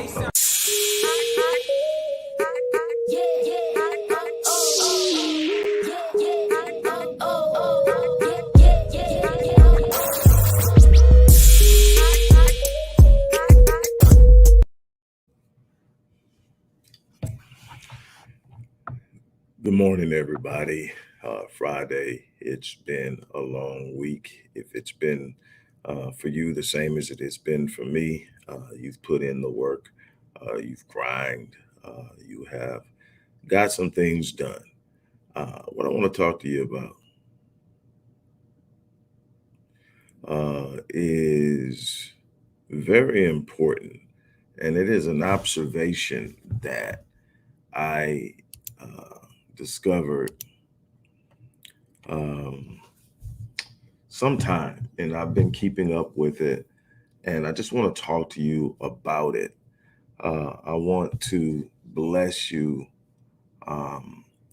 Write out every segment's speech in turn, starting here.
Good morning, everybody. Friday. It's been a long week. If it's been for you the same as it has been for me, you've put in the work, you've grind, you have got some things done. What I want to talk to you about is very important, and it is an observation that I discovered um, sometime, and I've been keeping up with it, and I just want to talk to you about it. I want to bless you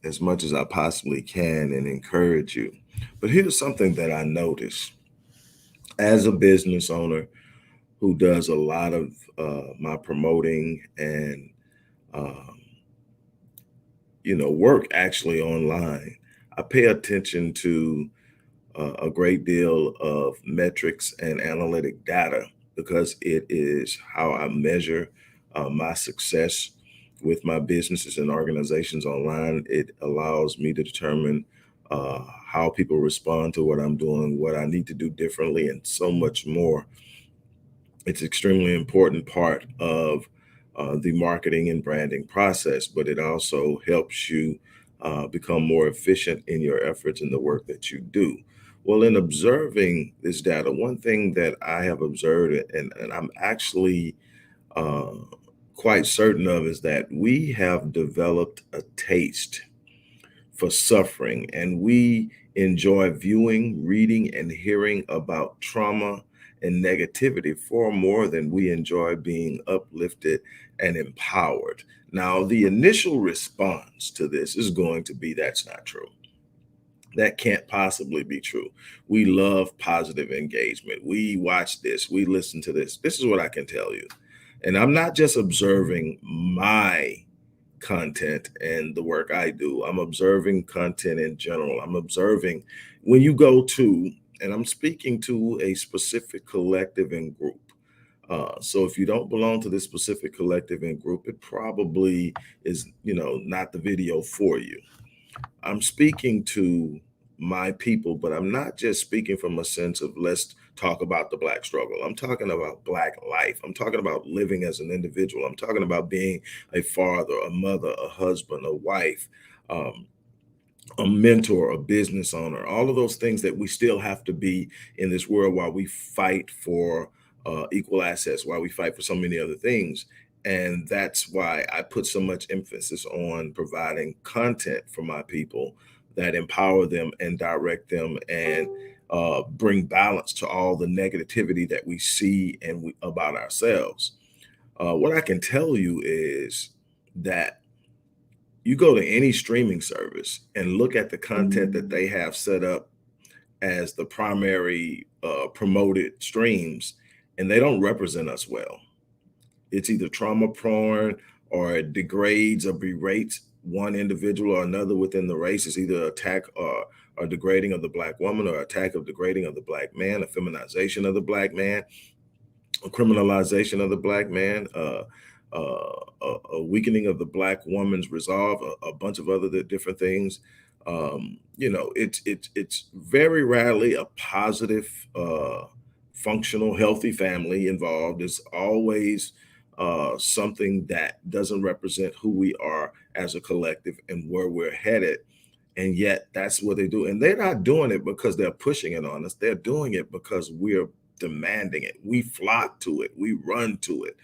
as much as I possibly can and encourage you. But here's something that I noticed as a business owner who does a lot of my promoting and um, work actually online. I pay attention to a great deal of metrics and analytic data because it is how I measure my success with my businesses and organizations online. It allows me to determine how people respond to what I'm doing, what I need to do differently, and so much more. It's extremely important part of the marketing and branding process, but it also helps you become more efficient in your efforts in the work that you do. Well, in observing this data, one thing that I have observed, and I'm actually uh, quite certain of, is that we have developed a taste for suffering, and we enjoy viewing, reading, and hearing about trauma and negativity far more than we enjoy being uplifted and empowered. Now, the initial response to this is going to be that's not true. That can't possibly be true. We love positive engagement. We watch this, we listen to this. This is what I can tell you. And I'm not just observing my content and the work I do. I'm observing content in general. I'm observing when you go to, and I'm speaking to a specific collective and group. So if you don't belong to this specific collective and group, it probably is, not the video for you. I'm speaking to my people, but I'm not just speaking from a sense of let's talk about the Black struggle. I'm talking about Black life. I'm talking about living as an individual. I'm talking about being a father, a mother, a husband, a wife, um, a mentor, a business owner, all of those things that we still have to be in this world while we fight for equal access, while we fight for so many other things. And that's why I put so much emphasis on providing content for my people that empower them and direct them and bring balance to all the negativity that we see about ourselves. What I can tell you is that you go to any streaming service and look at the content that they have set up as the primary promoted streams, and they don't represent us well. It's either trauma porn or it degrades or berates one individual or another within the race. It's either attack or degrading of the Black woman, or attack of degrading of the Black man, a feminization of the Black man, a criminalization of the Black man, a weakening of the Black woman's resolve, a bunch of other different things. It's very rarely a positive, functional, healthy family involved. It's always something that doesn't represent who we are as a collective and where we're headed. And yet that's what they do. And they're not doing it because they're pushing it on us. They're doing it because we're demanding it. We flock to it. We run to it.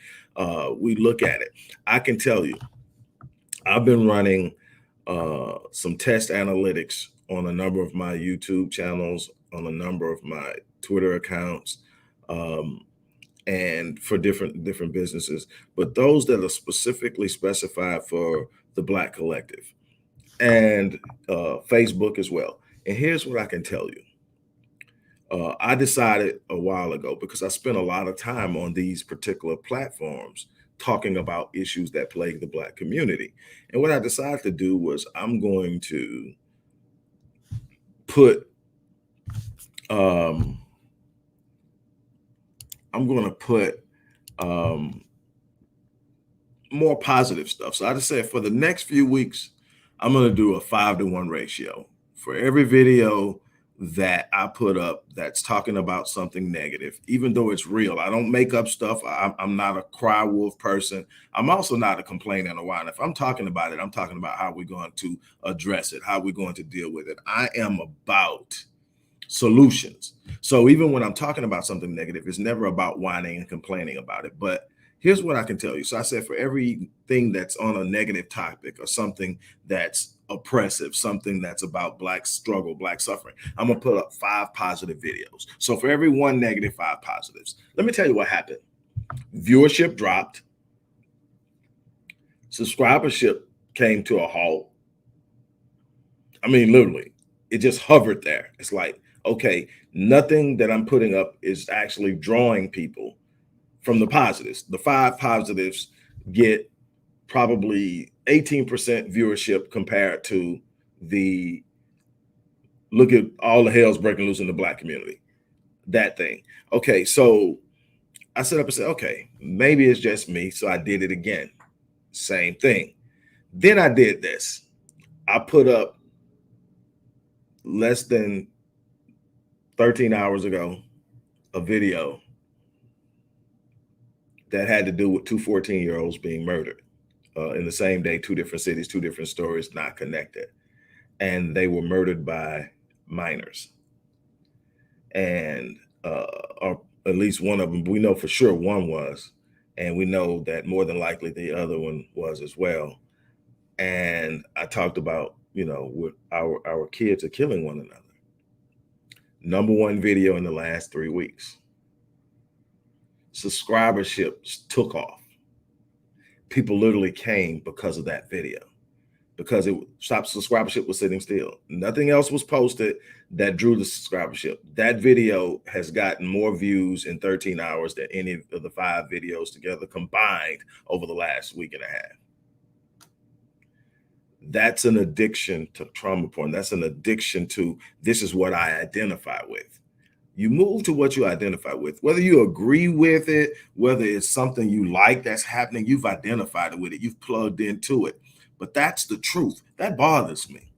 We look at it. I can tell you, I've been running some test analytics on a number of my YouTube channels, on a number of my Twitter accounts, and for different businesses, but those that are specifically specified for the Black collective and Facebook as well. And here's what I can tell you. I decided a while ago, because I spent a lot of time on these particular platforms, talking about issues that plague the Black community. And what I decided to do was I'm going to put um, more positive stuff. So I just said for the next few weeks, I'm going to do a 5-to-1 ratio for every video that I put up that's talking about something negative, even though it's real. I don't make up stuff. I'm not a cry wolf person. I'm also not a complainer and a whine. If I'm talking about it, I'm talking about how we're going to address it, how we're going to deal with it. I am about solutions. So even when I'm talking about something negative, it's never about whining and complaining about it. But here's what I can tell you. So I said for everything that's on a negative topic or something that's oppressive, something that's about Black struggle, Black suffering, I'm going to put up 5 positive videos. So for every 1 negative, 5 positives. Let me tell you what happened. Viewership dropped. Subscribership came to a halt. I mean, literally, it just hovered there. It's like, okay, nothing that I'm putting up is actually drawing people from the positives. The 5 positives get probably 18% viewership compared to the look at all the hell's breaking loose in the Black community. That thing. Okay, so I set up and said, okay, maybe it's just me. So I did it again. Same thing. Then I did this. I put up less than 13 hours ago a video that had to do with 2 14-year-olds being murdered in the same day, 2 different cities, 2 different stories, not connected. And they were murdered by minors. And or at least one of them, we know for sure one was, and we know that more than likely the other one was as well. And I talked about, what our kids are killing one another. #1 video in the last 3 weeks. Subscribership took off. People literally came because of that video, because subscribership was sitting still. Nothing else was posted that drew the subscribership. That video has gotten more views in 13 hours than any of the 5 videos together combined over the last week and a half. That's an addiction to trauma porn. That's an addiction to, this is what I identify with. You move to what you identify with, whether you agree with it, whether it's something you like that's happening, you've identified with it, you've plugged into it. But that's the truth. That bothers me.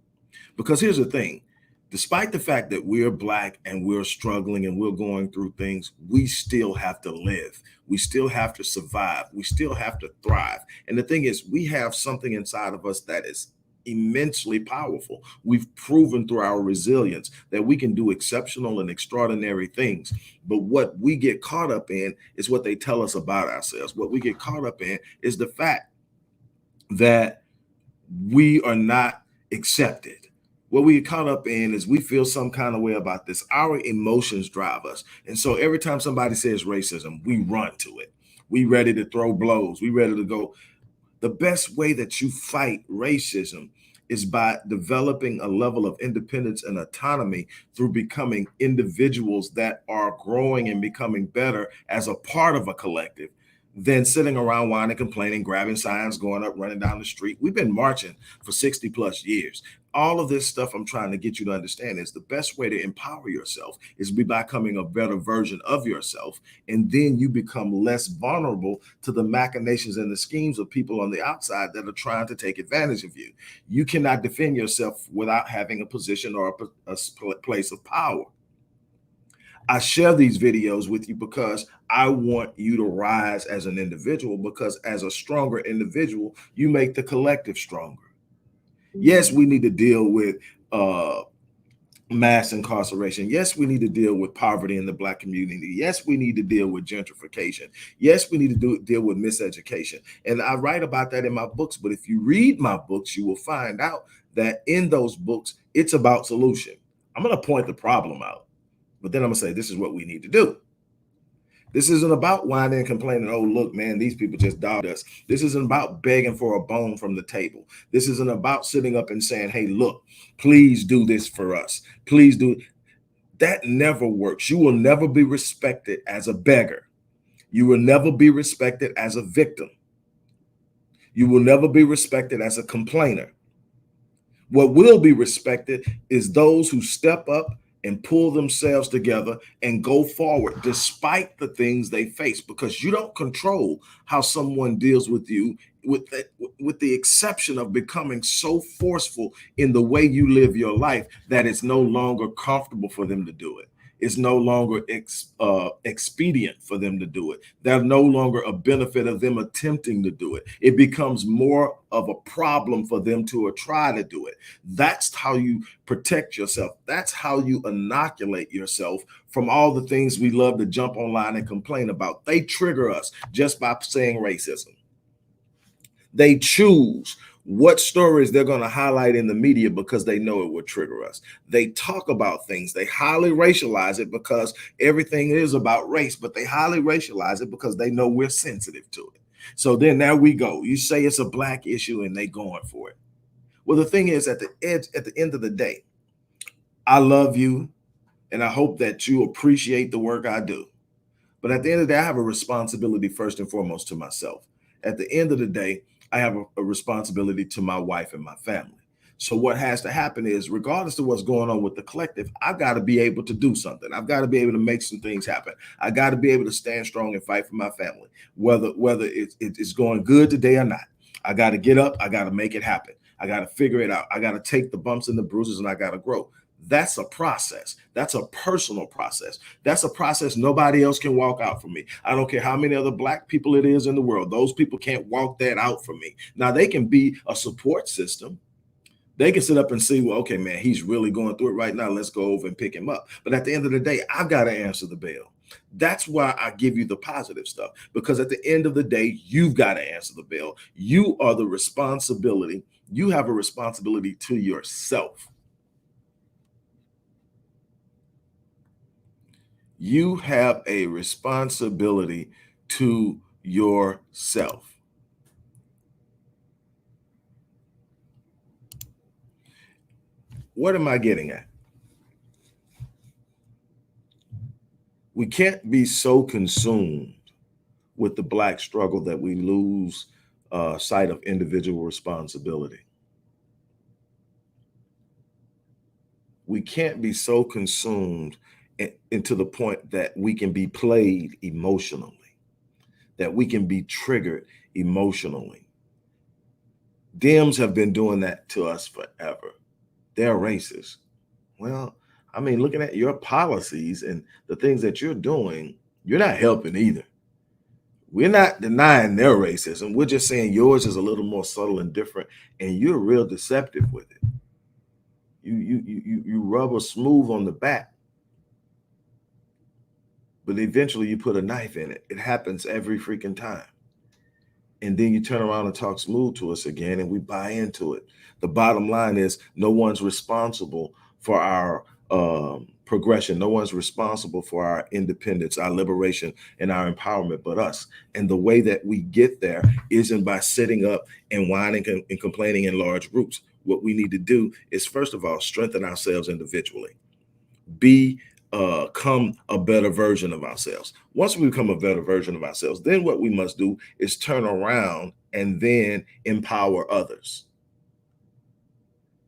Because here's the thing, despite the fact that we're Black and we're struggling and we're going through things, we still have to live. We still have to survive. We still have to thrive. And the thing is, we have something inside of us that is immensely powerful. We've proven through our resilience that we can do exceptional and extraordinary things. But what we get caught up in is what they tell us about ourselves. What we get caught up in is the fact that we are not accepted. What we get caught up in is we feel some kind of way about this. Our emotions drive us. And so every time somebody says racism, we run to it. We ready to throw blows. We ready to go. The best way that you fight racism is by developing a level of independence and autonomy through becoming individuals that are growing and becoming better as a part of a collective than sitting around whining, complaining, grabbing signs, going up, running down the street. We've been marching for 60 plus years. All of this stuff I'm trying to get you to understand is the best way to empower yourself is by becoming a better version of yourself. And then you become less vulnerable to the machinations and the schemes of people on the outside that are trying to take advantage of you. You cannot defend yourself without having a position or a place of power. I share these videos with you because I want you to rise as an individual, because as a stronger individual, you make the collective stronger. Yes, we need to deal with mass incarceration. Yes, we need to deal with poverty in the Black community. Yes, we need to deal with gentrification. Yes, we need to deal with miseducation. And I write about that in my books. But if you read my books, you will find out that in those books, it's about solution. I'm going to point the problem out, but then I'm going to say, this is what we need to do. This isn't about whining and complaining, oh, look, man, these people just dogged us. This isn't about begging for a bone from the table. This isn't about sitting up and saying, hey, look, please do this for us. Please do. That never works. You will never be respected as a beggar. You will never be respected as a victim. You will never be respected as a complainer. What will be respected is those who step up and pull themselves together and go forward despite the things they face, because you don't control how someone deals with you, with the exception of becoming so forceful in the way you live your life that it's no longer comfortable for them to do it. It's no longer expedient for them to do it. There's no longer a benefit of them attempting to do it. It becomes more of a problem for them to try to do it. That's how you protect yourself. That's how you inoculate yourself from all the things we love to jump online and complain about. They trigger us just by saying racism. They choose what stories they're going to highlight in the media because they know it will trigger us. They talk about things. They highly racialize it because everything is about race, but they highly racialize it because they know we're sensitive to it. So then there we go. You say it's a black issue and they going for it. Well, the thing is, at the end of the day, I love you and I hope that you appreciate the work I do. But at the end of the day, I have a responsibility first and foremost to myself. At the end of the day, I have a responsibility to my wife and my family. So what has to happen is, regardless of what's going on with the collective, I've got to be able to do something. I've got to be able to make some things happen. I got to be able to stand strong and fight for my family, whether it's going good today or not. I got to get up. I got to make it happen. I got to figure it out. I got to take the bumps and the bruises, and I got to grow. That's a process. That's a personal process. That's a process nobody else can walk out for me. I don't care how many other black people it is in the world. Those people can't walk that out for me. Now, they can be a support system. They can sit up and see, well, okay, man, he's really going through it right now. Let's go over and pick him up. But at the end of the day, I've got to answer the bell. That's why I give you the positive stuff, because at the end of the day, you've got to answer the bell. You are the responsibility. You have a responsibility to yourself. You have a responsibility to yourself. What am I getting at? We can't be so consumed with the Black struggle that we lose sight of individual responsibility. We can't be so consumed into the point that we can be played emotionally, that we can be triggered emotionally. Dems have been doing that to us forever. They're racist. Well, I mean, looking at your policies and the things that you're doing, you're not helping either. We're not denying their racism. We're just saying yours is a little more subtle and different, and you're real deceptive with it. You rub a smooth on the back, but eventually you put a knife in it. It happens every freaking time. And then you turn around and talk smooth to us again, and we buy into it. The bottom line is, no one's responsible for our progression. No one's responsible for our independence, our liberation, and our empowerment but us. And the way that we get there isn't by sitting up and whining and complaining in large groups. What we need to do is, first of all, strengthen ourselves individually. Become a better version of ourselves. Once we become a better version of ourselves, then what we must do is turn around and then empower others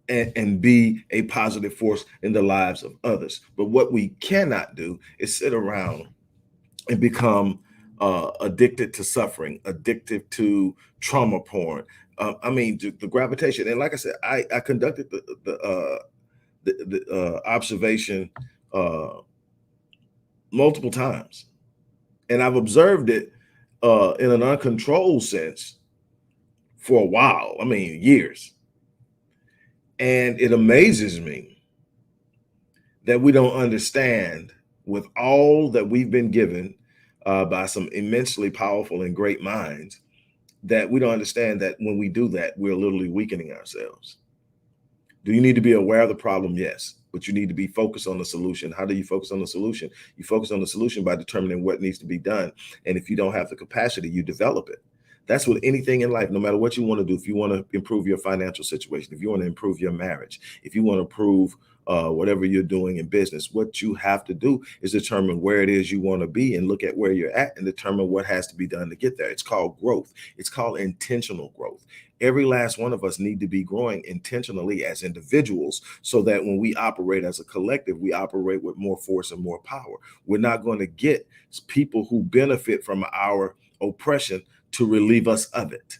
and be a positive force in the lives of others. But what we cannot do is sit around and become addicted to suffering, addicted to trauma porn. I mean, the gravitation. And like I said, I conducted the observation multiple times, and I've observed it in an uncontrolled sense for a while. I mean, years. And it amazes me that we don't understand, with all that we've been given by some immensely powerful and great minds, that we don't understand that when we do that, we're literally weakening ourselves. Do you need to be aware of the problem? Yes, but you need to be focused on the solution. How do you focus on the solution? You focus on the solution by determining what needs to be done. And if you don't have the capacity, you develop it. That's with anything in life, no matter what you want to do. If you want to improve your financial situation, if you want to improve your marriage, if you want to improve whatever you're doing in business. What you have to do is determine where it is you want to be and look at where you're at and determine what has to be done to get there. It's called growth. It's called intentional growth. Every last one of us need to be growing intentionally as individuals so that when we operate as a collective, we operate with more force and more power. We're not going to get people who benefit from our oppression to relieve us of it.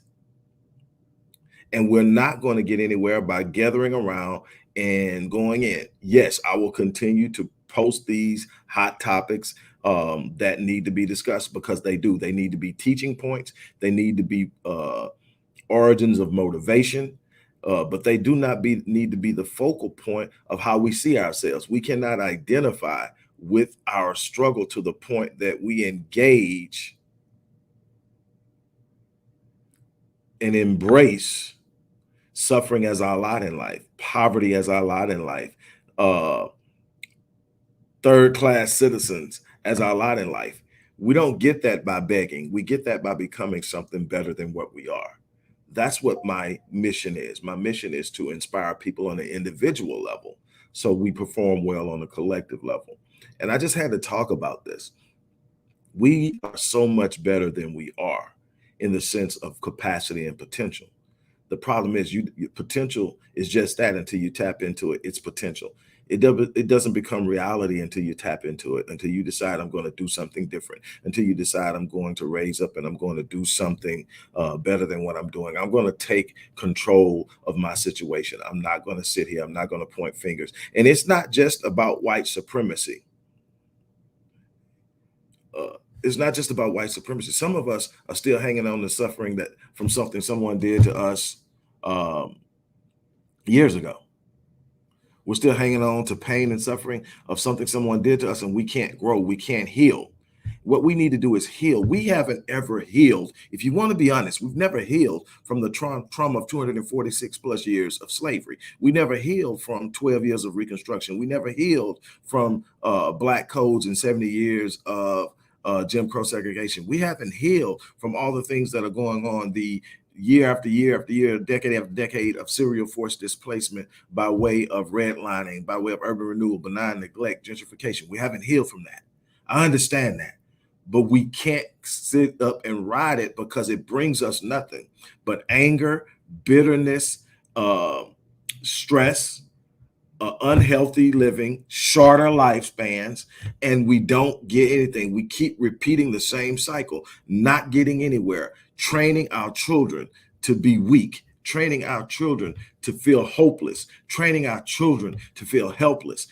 And we're not going to get anywhere by gathering around and going in. Yes, I will continue to post these hot topics that need to be discussed because they do. They need to be teaching points. They need to be origins of motivation. But they do not need to be the focal point of how we see ourselves. We cannot identify with our struggle to the point that we engage and embrace suffering as our lot in life, poverty as our lot in life, third-class citizens as our lot in life. We don't get that by begging. We get that by becoming something better than what we are. That's what my mission is. My mission is to inspire people on an individual level so we perform well on a collective level. And I just had to talk about this. We are so much better than we are in the sense of capacity and potential. The problem is your potential is just that until you tap into it. It's potential. It doesn't become reality until you tap into it, until you decide I'm going to do something different, until you decide I'm going to raise up and I'm going to do something better than what I'm doing. I'm going to take control of my situation. I'm not going to sit here. I'm not going to point fingers. And it's not just about white supremacy. It's not just about white supremacy. Some of us are still hanging on to suffering that from something someone did to us years ago. We're still hanging on to pain and suffering of something someone did to us, and we can't grow. We can't heal. What we need to do is heal. We haven't ever healed. If you want to be honest, we've never healed from the trauma of 246 plus years of slavery. We never healed from 12 years of Reconstruction. We never healed from Black codes and 70 years of Jim Crow segregation. We haven't healed from all the things that are going on, the year after year after year, decade after decade of serial forced displacement by way of redlining, by way of urban renewal, benign neglect, gentrification. We haven't healed from that. I understand that. But we can't sit up and ride it because it brings us nothing but anger, bitterness, stress, unhealthy living, shorter lifespans, and we don't get anything. We keep repeating the same cycle, not getting anywhere, training our children to be weak, training our children to feel hopeless, training our children to feel helpless.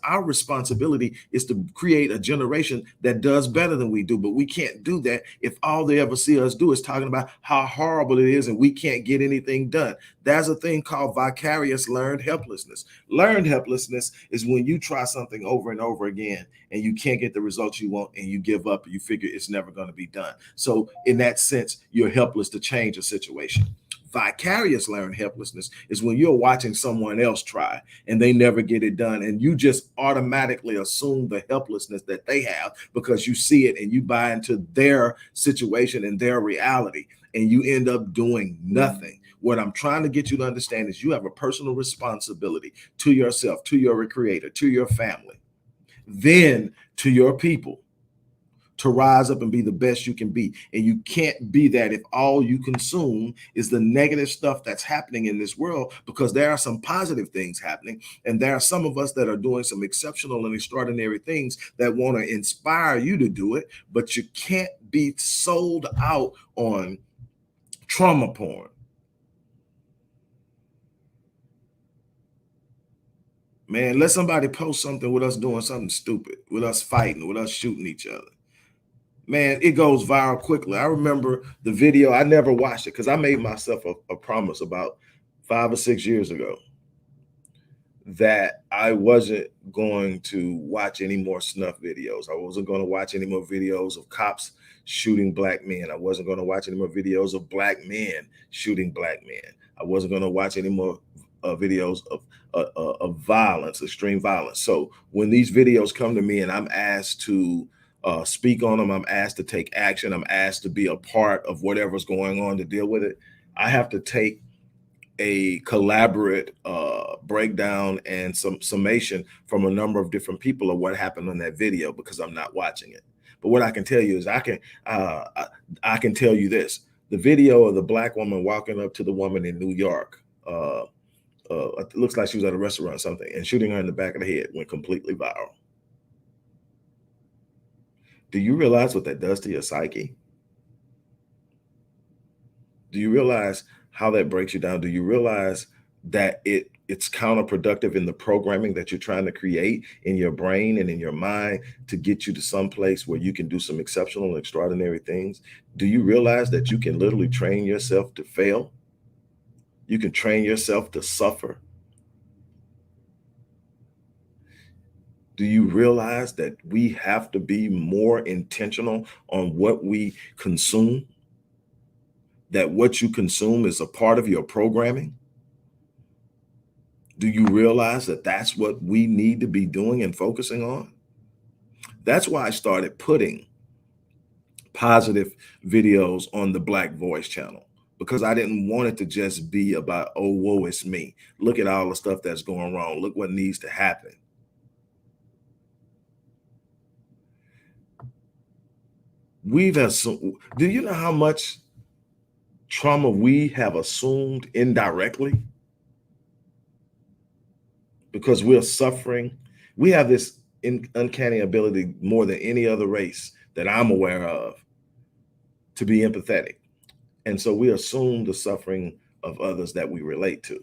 Our responsibility is to create a generation that does better than we do, but we can't do that if all they ever see us do is talking about how horrible it is and we can't get anything done. There's a thing called vicarious learned helplessness. Learned helplessness is when you try something over and over again and you can't get the results you want and you give up and you figure it's never going to be done. So in that sense, you're helpless to change a situation. Vicarious learned helplessness is when you're watching someone else try and they never get it done, and you just automatically assume the helplessness that they have because you see it and you buy into their situation and their reality, and you end up doing nothing. What I'm trying to get you to understand is you have a personal responsibility to yourself, to your creator, to your family, then to your people, to rise up and be the best you can be. And you can't be that if all you consume is the negative stuff that's happening in this world, because there are some positive things happening. And there are some of us that are doing some exceptional and extraordinary things that want to inspire you to do it, but you can't be sold out on trauma porn. Man, let somebody post something with us doing something stupid, with us fighting, with us shooting each other. Man, it goes viral quickly. I remember the video. I never watched it because I made myself a promise about 5 or 6 years ago that I wasn't going to watch any more snuff videos. I wasn't going to watch any more videos of cops shooting black men. I wasn't going to watch any more videos of black men shooting black men. I wasn't going to watch any more videos of violence, extreme violence. So when these videos come to me and I'm asked to speak on them, I'm asked to take action, I'm asked to be a part of whatever's going on to deal with it, I have to take a collaborate breakdown and some summation from a number of different people of what happened on that video because I'm not watching it. But what I can tell you is I can tell you this: the video of the black woman walking up to the woman in New York, it looks like she was at a restaurant or something, and shooting her in the back of the head went completely viral. Do you realize what that does to your psyche? Do you realize how that breaks you down? Do you realize that it's counterproductive in the programming that you're trying to create in your brain and in your mind to get you to some place where you can do some exceptional and extraordinary things? Do you realize that you can literally train yourself to fail? You can train yourself to suffer. Do you realize that we have to be more intentional on what we consume? That what you consume is a part of your programming? Do you realize that that's what we need to be doing and focusing on? That's why I started putting positive videos on the Black Voice channel, because I didn't want it to just be about, oh, woe, it's me. Look at all the stuff that's going wrong. Look what needs to happen. We've assumed, do you know how much trauma we have assumed indirectly? Because we're suffering. We have this uncanny ability more than any other race that I'm aware of to be empathetic. And so we assume the suffering of others that we relate to.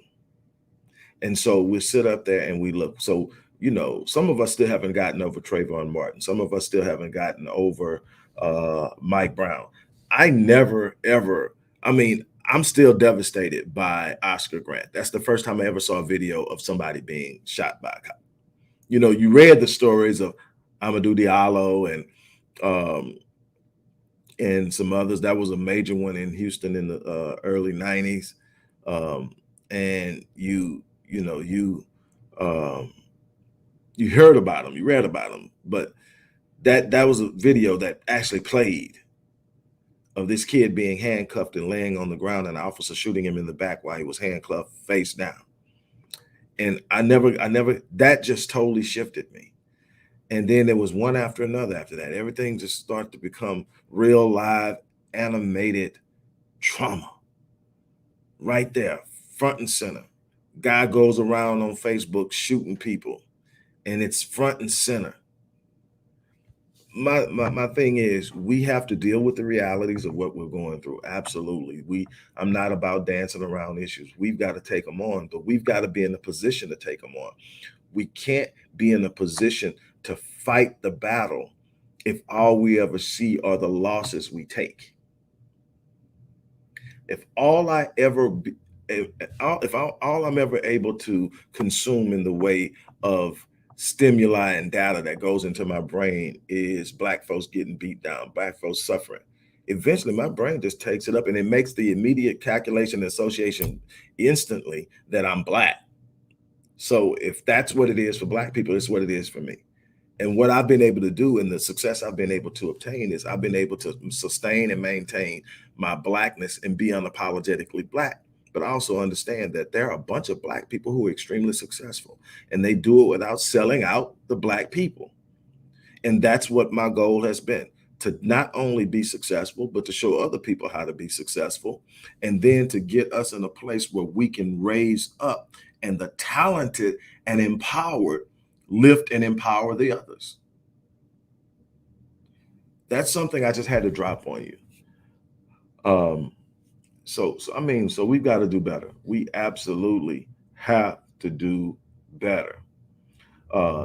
And so we sit up there and we look. So, you know, some of us still haven't gotten over Trayvon Martin. Some of us still haven't gotten over Mike Brown. I never, ever, I mean, I'm still devastated by Oscar Grant. That's the first time I ever saw a video of somebody being shot by a cop. You know, you read the stories of Amadou Diallo and some others. That was a major one in Houston in the early 90s. And you heard about them, you read about them, but that was a video that actually played of this kid being handcuffed and laying on the ground and an officer shooting him in the back while he was handcuffed face down. And I never, that just totally shifted me. And then there was one after another after that. Everything just started to become real live, animated trauma. Right there, front and center. Guy goes around on Facebook shooting people, and it's front and center. My thing is, we have to deal with the realities of what we're going through. Absolutely. I'm not about dancing around issues. We've got to take them on, but we've got to be in a position to take them on. We can't be in a position to fight the battle if all we ever see are the losses we take. If all I'm ever able to consume in the way of stimuli and data that goes into my brain is Black folks getting beat down, Black folks suffering, eventually my brain just takes it up and it makes the immediate calculation and association instantly that I'm Black. So if that's what it is for Black people, it's what it is for me. And what I've been able to do and the success I've been able to obtain is I've been able to sustain and maintain my Blackness and be unapologetically Black. But I also understand that there are a bunch of Black people who are extremely successful, and they do it without selling out the Black people. And that's what my goal has been, to not only be successful, but to show other people how to be successful, and then to get us in a place where we can raise up and the talented and empowered lift and empower the others. That's something I just had to drop on you. So we've got to do better. We absolutely have to do better.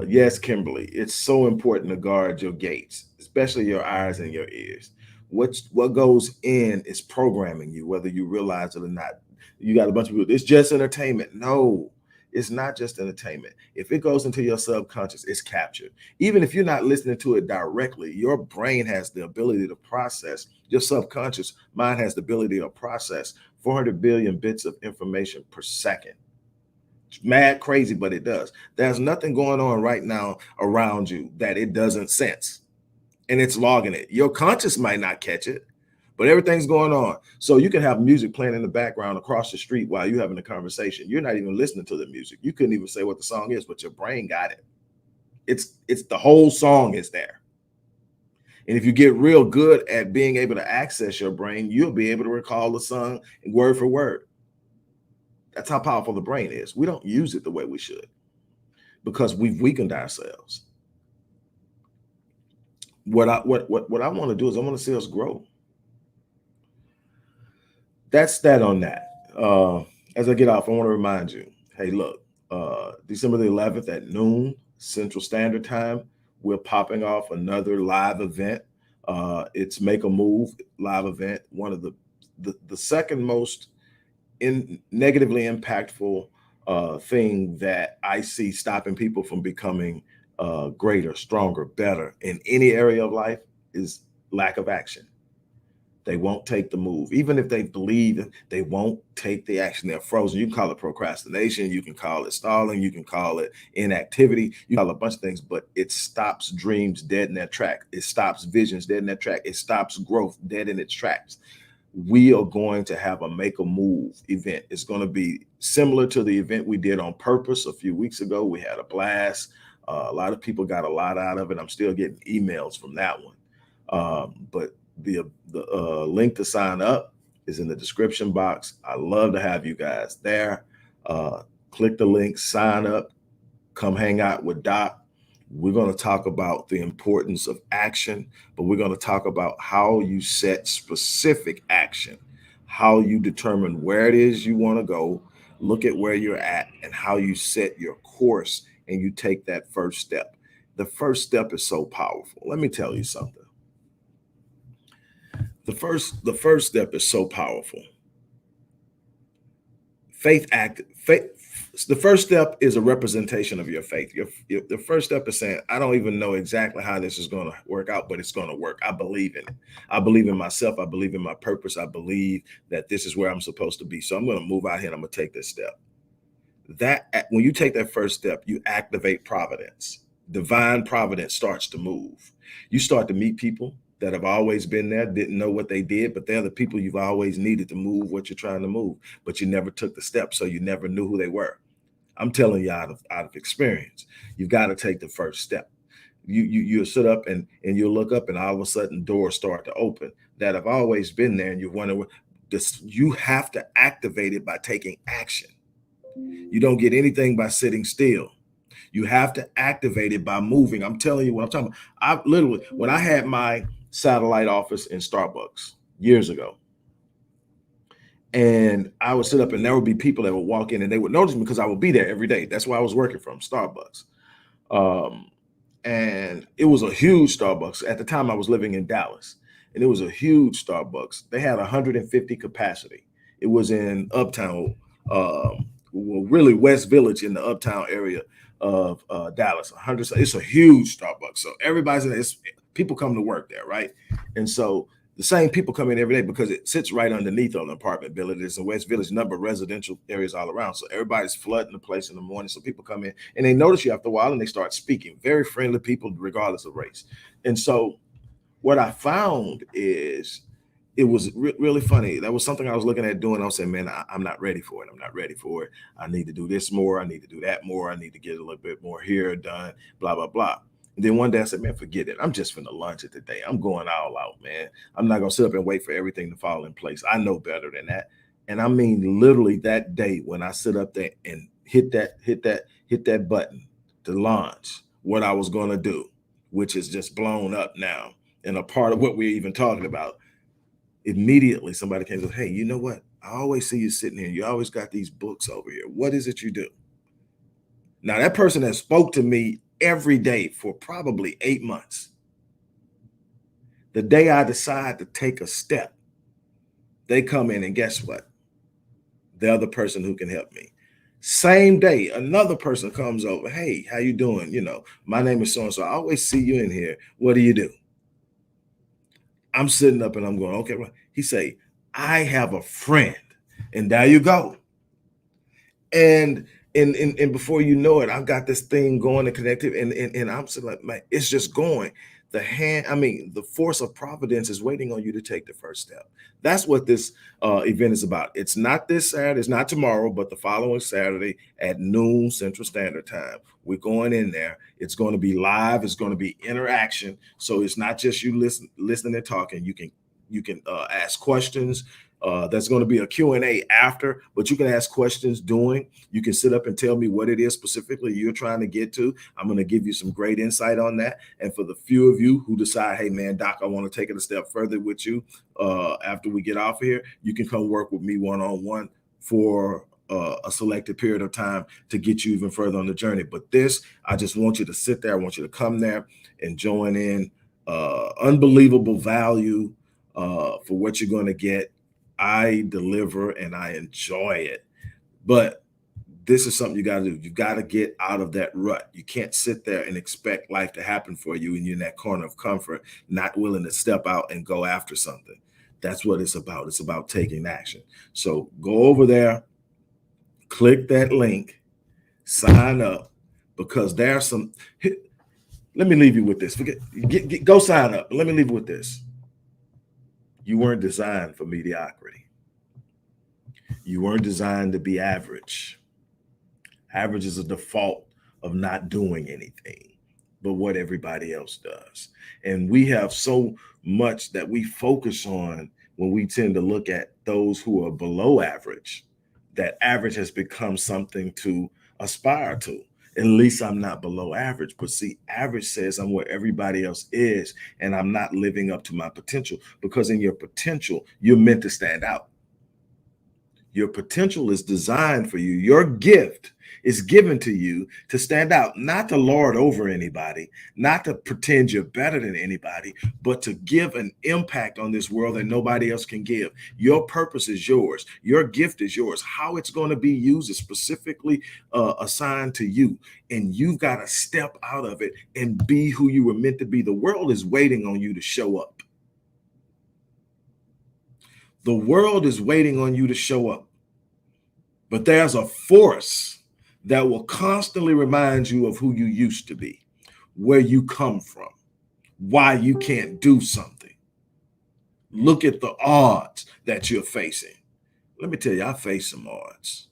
Yes, Kimberly, it's so important to guard your gates, especially your eyes and your ears. What goes in is programming you, whether you realize it or not. You got a bunch of people, it's just entertainment. No, it's not just entertainment. If it goes into your subconscious, it's captured. Even if you're not listening to it directly, your brain has the ability to process, your subconscious mind has the ability to process 400 billion bits of information per second. It's mad crazy, but it does. There's nothing going on right now around you that it doesn't sense, and it's logging it. Your conscious might not catch it, but everything's going on. So you can have music playing in the background across the street while you're having a conversation. You're not even listening to the music. You couldn't even say what the song is, but your brain got it. It's the whole song is there. And if you get real good at being able to access your brain, you'll be able to recall the song word for word. That's how powerful the brain is. We don't use it the way we should because we've weakened ourselves. What I want to do is I want to see us grow. That's that on that. As I get off, I want to remind you, hey, look, December the 11th at noon Central Standard Time, we're popping off another live event. It's Make a Move live event, one of the second most negatively impactful thing that I see stopping people from becoming greater, stronger, better in any area of life is lack of action. They won't take the move. Even if they believe, they won't take the action. They're frozen. You can call it procrastination. You can call it stalling. You can call it inactivity. You call it a bunch of things, but it stops dreams dead in their track. It stops visions dead in their track. It stops growth dead in its tracks. We are going to have a Make a Move event. It's going to be similar to the event we did on purpose a few weeks ago. We had a blast. A lot of people got a lot out of it. I'm still getting emails from that one. But the link to sign up is in the description box. I love to have you guys there. Click the link, sign up, come hang out with Doc. We're going to talk about the importance of action, but we're going to talk about how you set specific action, how you determine where it is you want to go, look at where you're at, and how you set your course and you take that first step. The first step is so powerful. Let me tell you something. The first step is so powerful. The first step is a representation of your faith. The first step is saying, I don't even know exactly how this is going to work out, but it's going to work. I believe in it. I believe in myself. I believe in my purpose. I believe that this is where I'm supposed to be. So I'm going to move out here and I'm going to take this step. When you take that first step, you activate providence. Divine providence starts to move. You start to meet people that have always been there, didn't know what they did, but they're the people you've always needed to move what you're trying to move, but you never took the step, so you never knew who they were. I'm telling you out of experience, you've got to take the first step. You sit up and you'll look up and all of a sudden doors start to open that have always been there, and you wonder this. You have to activate it by taking action. You don't get anything by sitting still. You have to activate it by moving. I'm telling you what I'm talking about. When I had my satellite office in Starbucks years ago, and I would sit up and there would be people that would walk in and they would notice me because I would be there every day. That's why I was working from Starbucks. And it was a huge Starbucks. At the time I was living in Dallas, and it was a huge Starbucks. They had 150 capacity. It was in Uptown, really West Village in the Uptown area of Dallas. 100. It's a huge Starbucks. So everybody's in there. People come to work there, right? And so the same people come in every day because it sits right underneath an apartment building. There's a West Village, number of residential areas all around. So everybody's flooding the place in the morning. So people come in and they notice you after a while and they start speaking. Very friendly people, regardless of race. And so what I found is it was really funny. That was something I was looking at doing. I was saying, man, I'm not ready for it. I'm not ready for it. I need to do this more. I need to do that more. I need to get a little bit more here done, blah, blah, blah. And then one day I said, man, forget it. I'm just finna launch it today. I'm going all out, man. I'm not gonna sit up and wait for everything to fall in place. I know better than that. And I mean, literally that day when I sit up there and hit that button to launch what I was gonna do, which is just blown up now and a part of what we're even talking about. Immediately somebody came and said, hey, you know what? I always see you sitting here. You always got these books over here. What is it you do? Now that person has spoke to me every day for probably 8 months. The day I decide to take a step, they come in and guess what? The other person who can help me. Same day, another person comes over. Hey, how you doing? You know, my name is so-and-so. I always see you in here. What do you do? I'm sitting up and I'm going, okay. He say, I have a friend. And there you go. And before you know it, I've got this thing going and connected, and I'm sitting like, man, it's just going. the force of providence is waiting on you to take the first step. That's what this event is about. It's not this Saturday, it's not tomorrow, but the following Saturday at noon Central Standard Time. We're going in there. It's going to be live. It's going to be interaction. So it's not just you listening and talking. You can ask questions. There's going to be a Q&A after, but you can ask questions during. You can sit up and tell me what it is specifically you're trying to get to. I'm going to give you some great insight on that. And for the few of you who decide, hey, man, Doc, I want to take it a step further with you after we get off of here, you can come work with me one-on-one for a selected period of time to get you even further on the journey. But this, I just want you to sit there. I want you to come there and join in. Unbelievable value for what you're going to get. I deliver and I enjoy it. But this is something you got to do. You got to get out of that rut. You can't sit there and expect life to happen for you and you're in that corner of comfort, not willing to step out and go after something. That's what it's about. It's about taking action. So go over there, click that link, sign up, because there's some. Let me leave you with this. Go sign up. Let me leave you with this. You weren't designed for mediocrity. You weren't designed to be average. Average is a default of not doing anything but what everybody else does. And we have so much that we focus on when we tend to look at those who are below average, that average has become something to aspire to. At least I'm not below average. But see, average says I'm where everybody else is, and I'm not living up to my potential, because in your potential, you're meant to stand out. Your potential is designed for you. Your gift is given to you to stand out, not to lord over anybody, not to pretend you're better than anybody, but to give an impact on this world that nobody else can give. Your purpose is yours. Your gift is yours. How it's going to be used is specifically assigned to you. And you've got to step out of it and be who you were meant to be. The world is waiting on you to show up. The world is waiting on you to show up. But there's a force that will constantly remind you of who you used to be, where you come from, why you can't do something. Look at the odds that you're facing. Let me tell you, I faced some odds.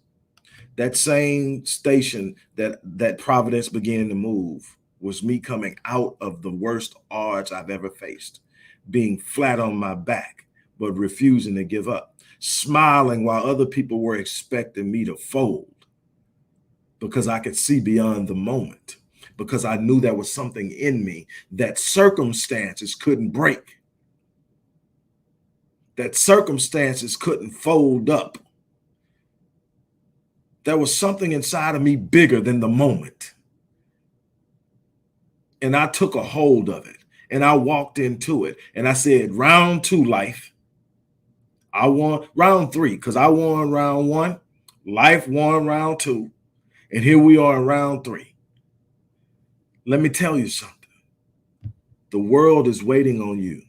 That same station that Providence began to move was me coming out of the worst odds I've ever faced, being flat on my back, but refusing to give up, smiling while other people were expecting me to fold, because I could see beyond the moment, because I knew there was something in me that circumstances couldn't break, that circumstances couldn't fold up. There was something inside of me bigger than the moment. And I took a hold of it and I walked into it and I said, round two, life. I won round three because I won round one. Life won round two. And here we are in round three. Let me tell you something. The world is waiting on you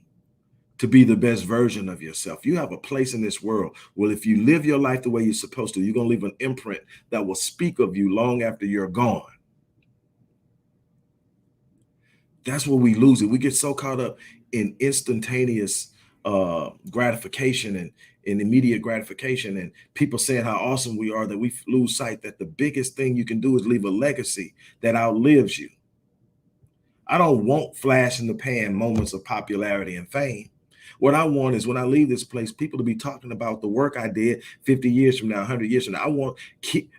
to be the best version of yourself. You have a place in this world. Well, if you live your life the way you're supposed to, you're going to leave an imprint that will speak of you long after you're gone. That's where we lose it. We get so caught up in instantaneous gratification and immediate gratification, and people saying how awesome we are, that we lose sight that the biggest thing you can do is leave a legacy that outlives you. I don't want flash in the pan moments of popularity and fame. What I want is when I leave this place, people to be talking about the work I did 50 years from now, 100 years from now. I want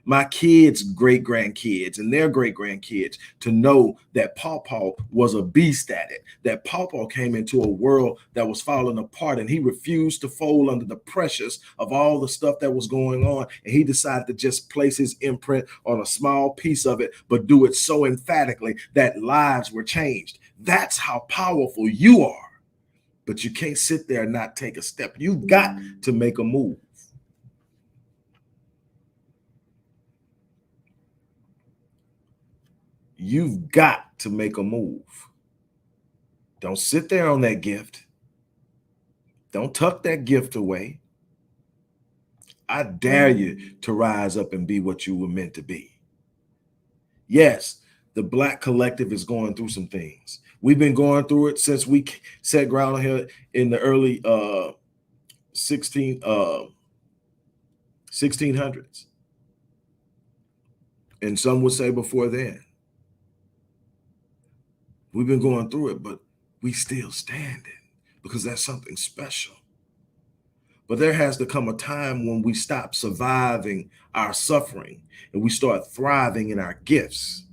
my kids' great-grandkids and their great-grandkids to know that Pawpaw was a beast at it, that Pawpaw came into a world that was falling apart, and he refused to fold under the pressures of all the stuff that was going on, and he decided to just place his imprint on a small piece of it, but do it so emphatically that lives were changed. That's how powerful you are. But you can't sit there and not take a step. You've got to make a move. You've got to make a move. Don't sit there on that gift. Don't tuck that gift away. I dare you to rise up and be what you were meant to be. Yes, the Black collective is going through some things. We've been going through it since we set ground here in the early 1600s. And some would say before then. We've been going through it, but we still standing because that's something special. But there has to come a time when we stop surviving our suffering and we start thriving in our gifts.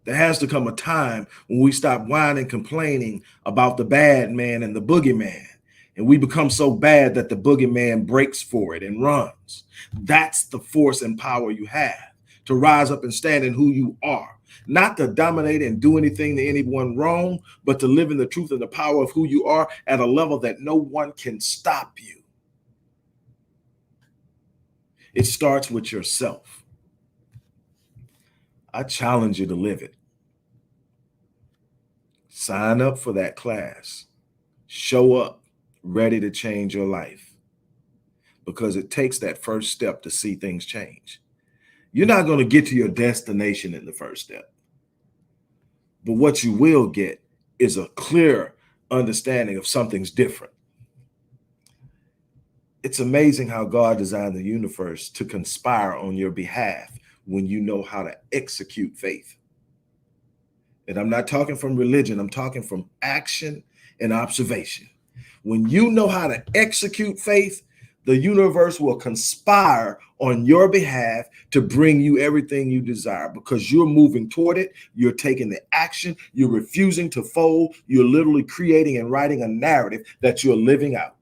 There has to come a time when we stop whining, complaining about the bad man and the boogeyman, and we become so bad that the boogeyman breaks for it and runs. That's the force and power you have to rise up and stand in who you are, not to dominate and do anything to anyone wrong, but to live in the truth and the power of who you are at a level that no one can stop you. It starts with yourself. I challenge you to live it. Sign up for that class. Show up ready to change your life, because it takes that first step to see things change. You're not going to get to your destination in the first step, but what you will get is a clear understanding of something's different. It's amazing how God designed the universe to conspire on your behalf when you know how to execute faith. And I'm not talking from religion, I'm talking from action and observation. When you know how to execute faith, the universe will conspire on your behalf to bring you everything you desire, because you're moving toward it. You're taking the action. You're refusing to fold. You're literally creating and writing a narrative that you're living out.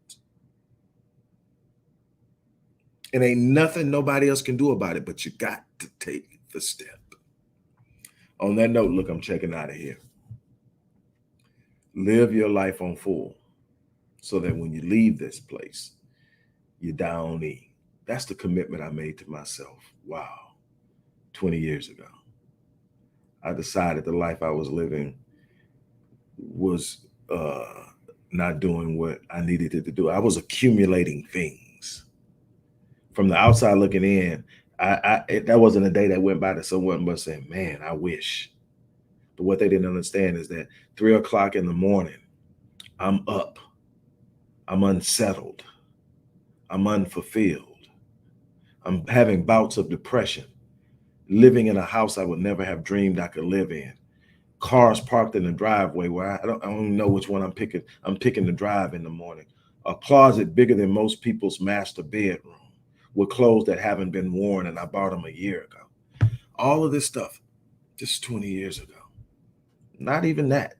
And ain't nothing nobody else can do about it, but you got to take the step. On that note, look, I'm checking out of here. Live your life on full so that when you leave this place, you're down E. That's the commitment I made to myself. Wow. 20 years ago. I decided the life I was living was not doing what I needed it to do. I was accumulating things. From the outside looking in, that wasn't a day that went by that someone must say, man, I wish. But what they didn't understand is that 3 o'clock in the morning, I'm up. I'm unsettled. I'm unfulfilled. I'm having bouts of depression, living in a house I would never have dreamed I could live in. Cars parked in the driveway where I don't even know which one I'm picking. I'm picking the drive in the morning. A closet bigger than most people's master bedroom with clothes that haven't been worn and I bought them a year ago. All of this stuff, just 20 years ago. Not even that.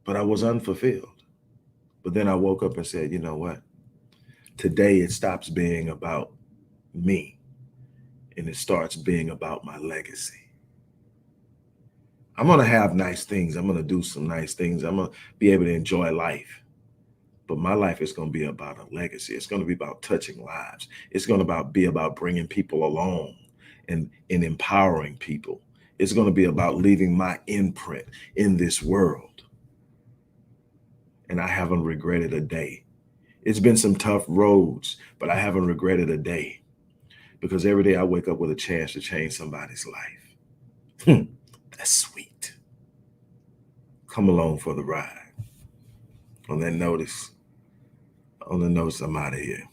But I was unfulfilled. But then I woke up and said, you know what? Today it stops being about me and it starts being about my legacy. I'm going to have nice things. I'm going to do some nice things. I'm going to be able to enjoy life. But my life is going to be about a legacy. It's going to be about touching lives. It's going to be about bringing people along and empowering people. It's going to be about leaving my imprint in this world. And I haven't regretted a day. It's been some tough roads, but I haven't regretted a day, because every day I wake up with a chance to change somebody's life. That's sweet. Come along for the ride. On the notice, I'm out of here.